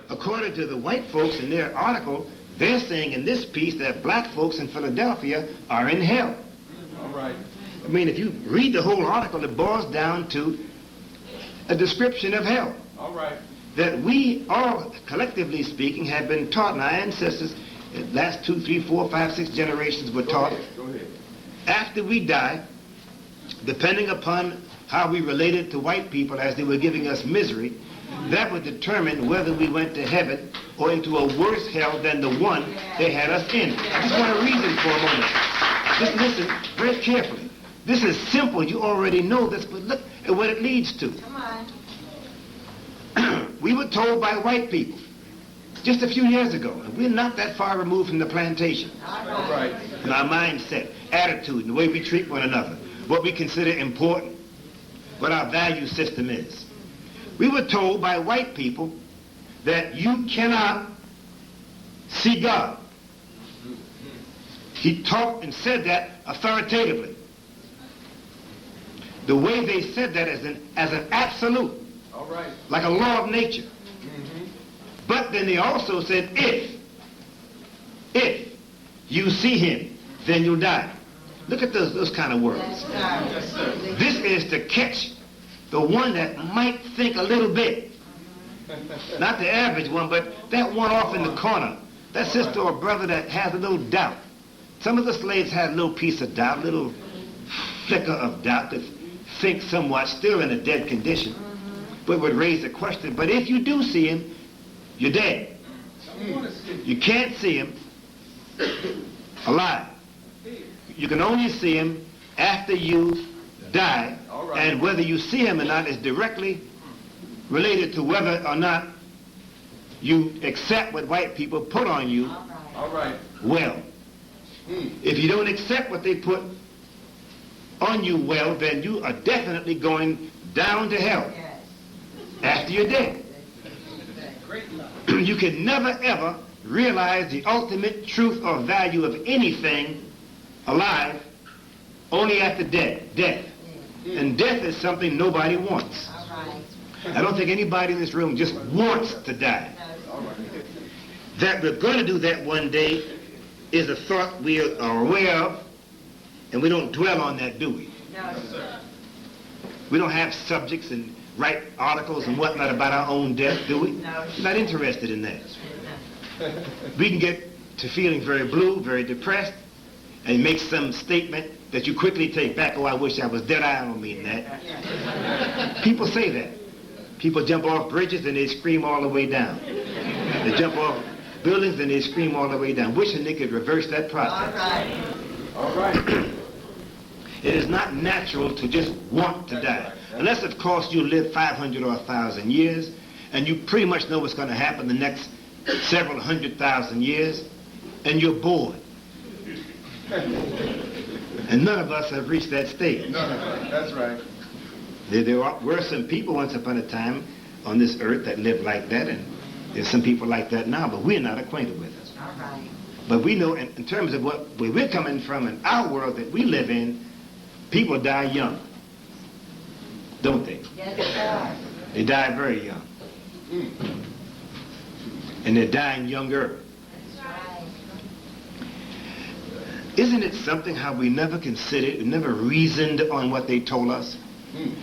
according to the white folks in their article, they're saying in this piece that black folks in Philadelphia are in hell. All right. I mean, if you read the whole article, it boils down to a description of hell. All right. That we all, collectively speaking, have been taught, and our ancestors, the last 2, 3, 4, 5, 6 generations were taught, Go ahead. after we die, depending upon how we related to white people as they were giving us misery, that would determine whether we went to heaven or into a worse hell than the one they had us in. I just want to reason for a moment. Just listen very carefully. This is simple. You already know this, but look at what it leads to. Come on. We were told by white people just a few years ago, and we're not that far removed from the plantation, All right. in our mindset, attitude, and the way we treat one another, what we consider important, what our value system is. We were told by white people that you cannot see God. He taught and said that authoritatively. The way they said that as an absolute, All right. like a law of nature. Mm-hmm. But then they also said, if you see him, then you'll die. Look at those kind of words. Yes, sir. This is to catch the one that might think a little bit. Not the average one, but that one off in the corner. That sister or brother that has a little doubt. Some of the slaves had a little piece of doubt, a little flicker of doubt, that think somewhat, still in a dead condition, but would raise the question. But if you do see him, you're dead. You can't see him alive. You can only see him after you die, and whether you see him or not is directly related to whether or not you accept what white people put on you. All right. Well, if you don't accept what they put on you well, then you are definitely going down to hell after you're dead. You can never ever realize the ultimate truth or value of anything alive only after death. And death is something nobody wants. I don't think anybody in this room just wants to die. That we're going to do that one day is a thought we are aware of, and we don't dwell on that, do we? No, sir. We don't have subjects and write articles and whatnot about our own death, do we? No. We're not interested in that. We can get to feeling very blue, very depressed, and make some statement that you quickly take back. Oh, I wish I was dead. I don't mean that. People say that. People jump off bridges and they scream all the way down. They jump off buildings and they scream all the way down, wishing they could reverse that process. All right. It is not natural to just want to die. Unless, of course, you live 500 or 1,000 years, and you pretty much know what's going to happen the next several 100,000 years, and you're bored. And none of us have reached that stage. No, that's right. There were some people once upon a time on this earth that lived like that, and there's some people like that now, but we're not acquainted with it. All right. But we know in terms of where we're coming from in our world that we live in, people die young, don't they? Yes, sir. They die very young. And they're dying younger. That's right. Isn't it something how we never considered, never reasoned on what they told us?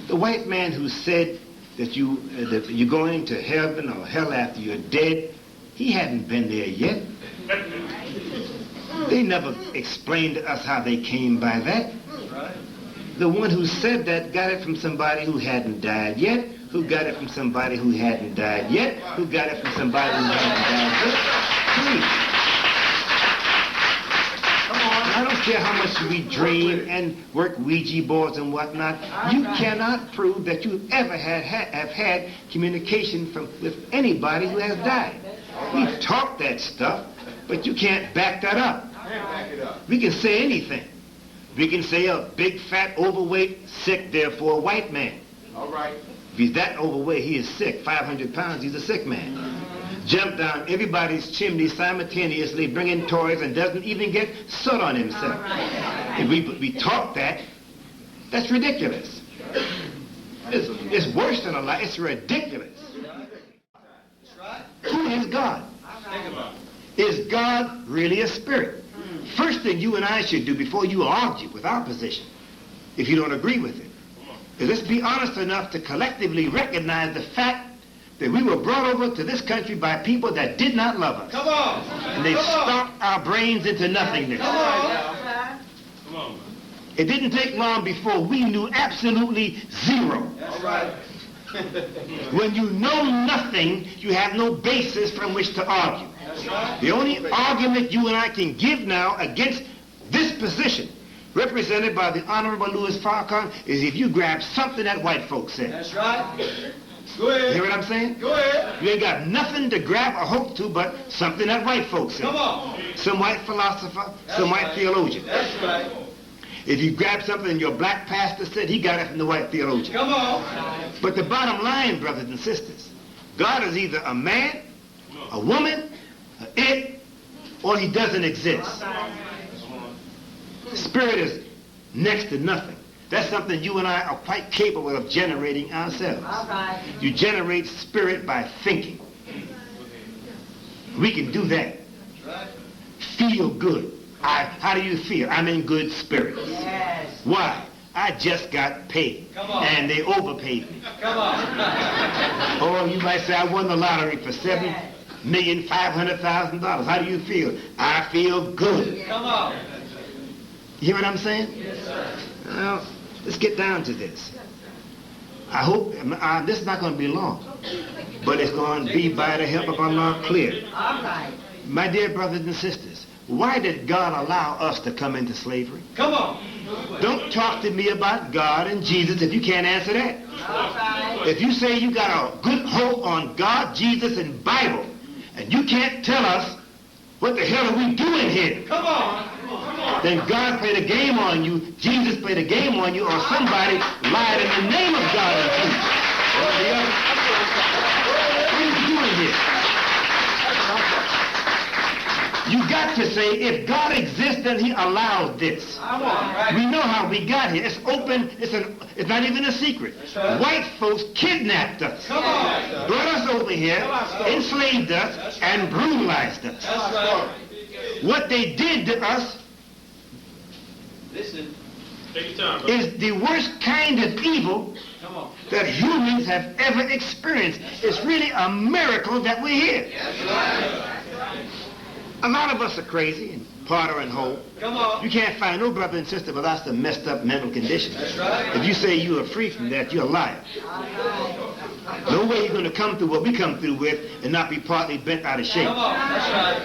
The white man who said that you're going to heaven or hell after you're dead, he hadn't been there yet. They never explained to us how they came by that. The one who said that got it from somebody who hadn't died yet, who got it from somebody who hadn't died yet, who got it from somebody who hadn't died yet. Please. I don't care how much we dream and work Ouija boards and whatnot. You cannot prove that you ever have had communication with anybody who has died. We've taught that stuff, but you can't back that up. We can say anything. We can say a big, fat, overweight, sick, therefore white man. All right. If he's that overweight, he is sick. 500 pounds, he's a sick man. Jump down everybody's chimney simultaneously, bringing toys, and doesn't even get soot on himself. If we taught that, that's ridiculous. It's worse than a lie. It's ridiculous. Who is God? Think about Is God really a spirit? First thing you and I should do before you argue with our position, if you don't agree with it, is let's be honest enough to collectively recognize the fact that we were brought over to this country by people that did not love us. Come on. And they stomped our brains into nothingness. Come on. Come on. It didn't take long before we knew absolutely zero. That's right. When you know nothing, you have no basis from which to argue. That's right. The only argument you and I can give now against this position, represented by the Honorable Louis Farrakhan, is if you grab something that white folks said. That's right. Go You hear ahead. what I'm saying? Go ahead. You ain't got nothing to grab or hope to but something that white folks said. Come on. Some white philosopher, That's some white right. theologian. That's right. If you grab something your black pastor said, he got it from the white theologian. Come on. But the bottom line, brothers and sisters, God is either a man, a woman, it, or he doesn't exist. Spirit is next to nothing. That's something you and I are quite capable of generating ourselves. All right. You generate spirit by thinking. We can do that. That's right. Feel good. How do you feel? I'm in good spirits. Yes. Why? I just got paid. Come on. And they overpaid me. Come on. Or you might say, I won the lottery for $7,500,000. How do you feel? I feel good. Come on. You hear what I'm saying? Yes, sir. Well, let's get down to this. I hope this is not going to be long, but it's going to be by the help of Allah clear. All right. My dear brothers and sisters, why did God allow us to come into slavery? Come on. Don't talk to me about God and Jesus if you can't answer that. All right. If you say you got a good hope on God, Jesus, and Bible, and you can't tell us what the hell are we doing here, Come on. then God played a game on you, Jesus played a game on you, or somebody lied in the name of God and Jesus. Or the other. What are you doing here? You got to say, if God exists, then he allowed this. Come on. Right. We know how we got here. It's open. It's not even a secret. right. White folks kidnapped us, Come on. brought us over here, enslaved us, and brutalized us. That's right. What they did to us Listen. Take your time, is the worst kind of evil Come on. that humans have ever experienced. It's really a miracle that we're here. A lot of us are crazy and part and whole. Come on. You can't find no brother and sister without some messed up mental condition. That's right. If you say you are free from that, you're a liar. No way you're going to come through what we come through with and not be partly bent out of shape. Come on. That's right.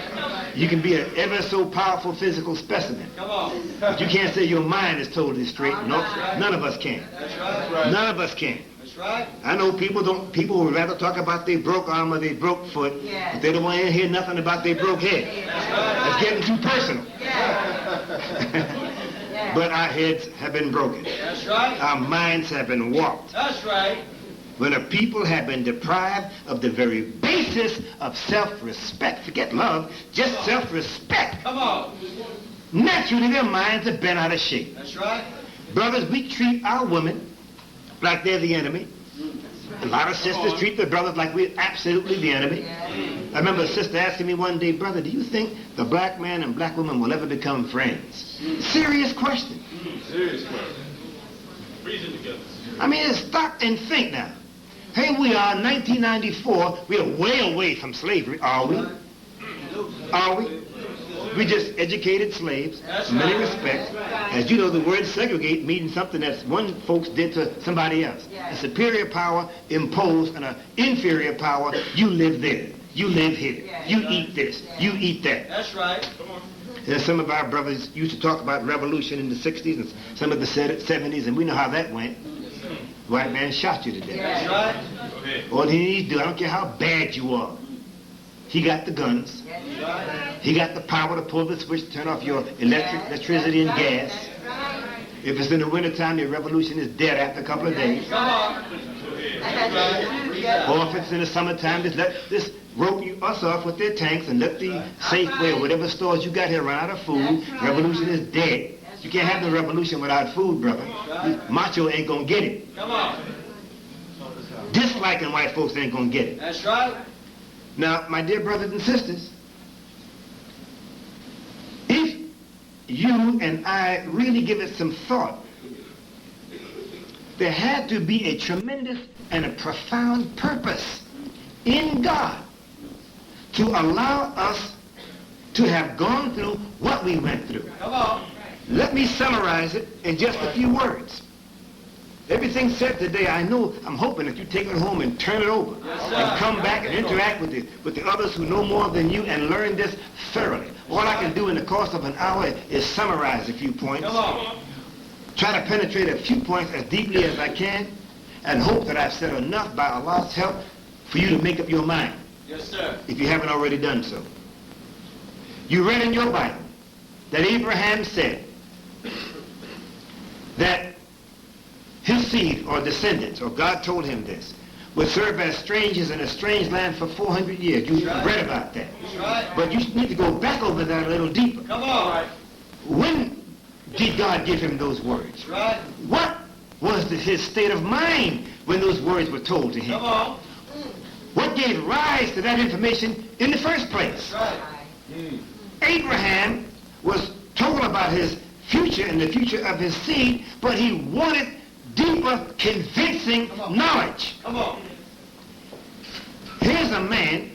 You can be an ever so powerful physical specimen, Come on. but you can't say your mind is totally straight. No, none of us can. That's right. None of us can. That's right. I know people would rather talk about their broke arm or their broke foot, but they don't want to hear nothing about their broke head. That's getting too personal. But our heads have been broken. That's right. Our minds have been warped. That's right. When a people have been deprived of the very basis of self-respect, forget love, just self-respect, Come on. naturally their minds have been out of shape. That's right. Brothers, we treat our women like they're the enemy. A lot of sisters treat their brothers like we're absolutely the enemy. I remember a sister asking me one day, brother, do you think the black man and black woman will ever become friends? Serious question. Serious question. Reason together. I mean, stop and think now. Here we are, 1994. We are way away from slavery, are we? Are we? We just educated slaves, in many respects. As you know, the word segregate means something that one folks did to somebody else. A superior power imposed on an inferior power. You live there. You live here. You eat this. You eat that. That's right. Come on. And some of our brothers used to talk about revolution in the 60s and some of the 70s, and we know how that went. White man shot you to death. That's right. Go ahead. All he needs to do, I don't care how bad you are. He got the guns. He got the power to pull the switch, turn off your electricity and gas. If it's in the wintertime, your revolution is dead after a couple of days. Come on. Or if it's in the summertime, just rope us off with their tanks and let the Safeway or whatever stores you got here run out of food. Revolution is dead. You can't have no revolution without food, brother. Macho ain't gonna get it. Come on. Disliking white folks ain't gonna get it. That's right. Now, my dear brothers and sisters, if you and I really give it some thought, there had to be a tremendous and a profound purpose in God to allow us to have gone through what we went through. Come on. Let me summarize it in just a few words. Everything said today, I'm hoping that you take it home and turn it over and come back and interact with the others who know more than you and learn this thoroughly. All I can do in the course of an hour is summarize a few points. Come on. Try to penetrate a few points as deeply as I can and hope that I've said enough by Allah's help for you to make up your mind, Yes, sir. if you haven't already done so. You read in your Bible that Abraham said that his seed or descendants, or God told him this, would serve as strangers in a strange land for 400 years. You read about that. That's right. But you need to go back over that a little deeper. Come on. When did God give him those words? That's right. What was his state of mind when those words were told to him? Come on. What gave rise to that information in the first place? That's right. Abraham was told about his future and the future of his seed, but he wanted deeper, convincing knowledge. Come on. Here's a man,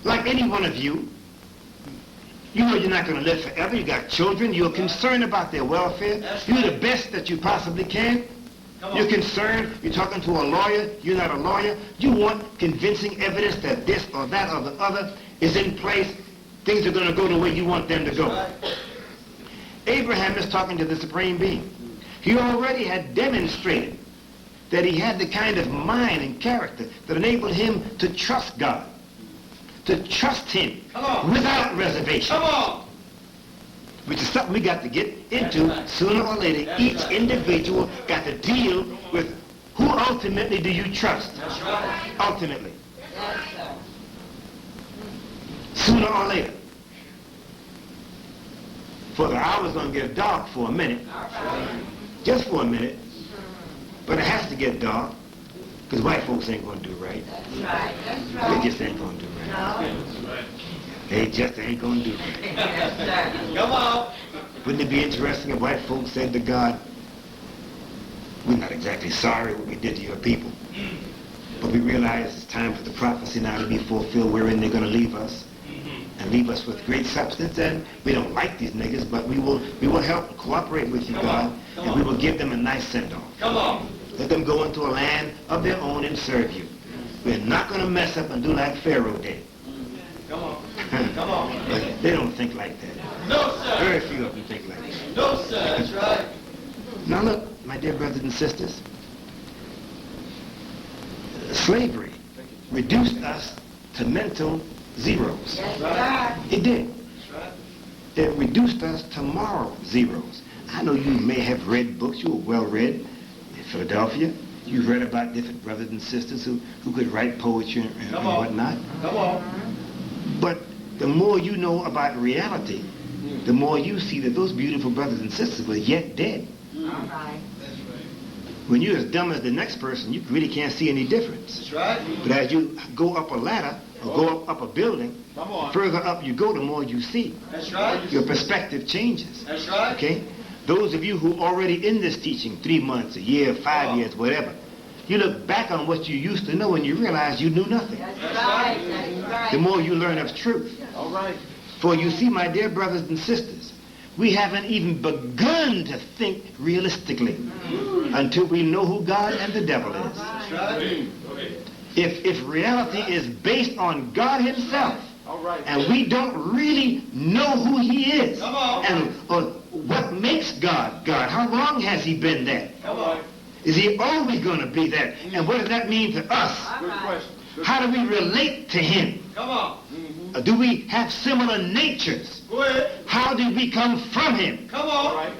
like any one of you. You know you're not going to live forever. You got children. You're concerned about their welfare. That's You're right. the best that you possibly can. Come on. You're concerned. You're talking to a lawyer. You're not a lawyer. You want convincing evidence that this or that or the other is in place. Things are going to go the way you want them to go. That's right. Abraham is talking to the Supreme Being. He already had demonstrated that he had the kind of mind and character that enabled him to trust God, to trust him Come on. without reservation, Come on. which is something we got to get into That's right. sooner or later. That's Each right. individual got to deal with who ultimately do you trust, That's right. ultimately, sooner or later. For the hour's going to get dark for a minute, just for a minute, but it has to get dark, because white folks ain't going to do right. They just ain't going to do right. They just ain't going to do right. Come on. Wouldn't it be interesting if white folks said to God, we're not exactly sorry what we did to your people, but we realize it's time for the prophecy now to be fulfilled wherein they're going to leave us, and leave us with great substance, and we don't like these niggas, but we will help and cooperate with you, Come God, on. Come and we on. will give them a nice send-off. Come on. Let them go into a land of their own and serve you. We're not going to mess up and do like Pharaoh did. Come on. Come on. But they don't think like that. No, sir. Very few of them think like that. No, sir. That's right. Now look, my dear brothers and sisters, slavery reduced us to mental zeros. It did. That's right. It reduced us to moral zeros. I know you may have read books, you were well read in Philadelphia. You've read about different brothers and sisters who could write poetry and Come on. whatnot. Come on. But the more you know about reality, the more you see that those beautiful brothers and sisters were yet dead. That's right. When you're as dumb as the next person, you really can't see any difference. That's right. But as you go up a ladder or go up a building, Come on. further up you go, the more you see. That's right. Your perspective changes. That's right. Okay? Those of you who are already in this teaching, 3 months, a year, 5 years, whatever, you look back on what you used to know and you realize you knew nothing. That's right. The more you learn of truth. All right. For you see, my dear brothers and sisters, we haven't even begun to think realistically until we know who God and the devil is. That's right. If reality is based on God himself, All right. and we don't really know who he is, Come on. and what makes God God, how long has he been that? Come on. Is he always going to be that? And what does that mean to us? Good question. How do we relate to him? Come on. Do we have similar natures? Go ahead. How did we come from him? Come on. All right.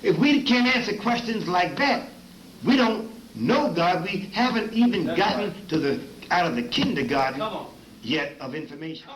If we can't answer questions like that, we don't know God. We haven't even That's gotten right. to out of the kindergarten Come on. yet of information.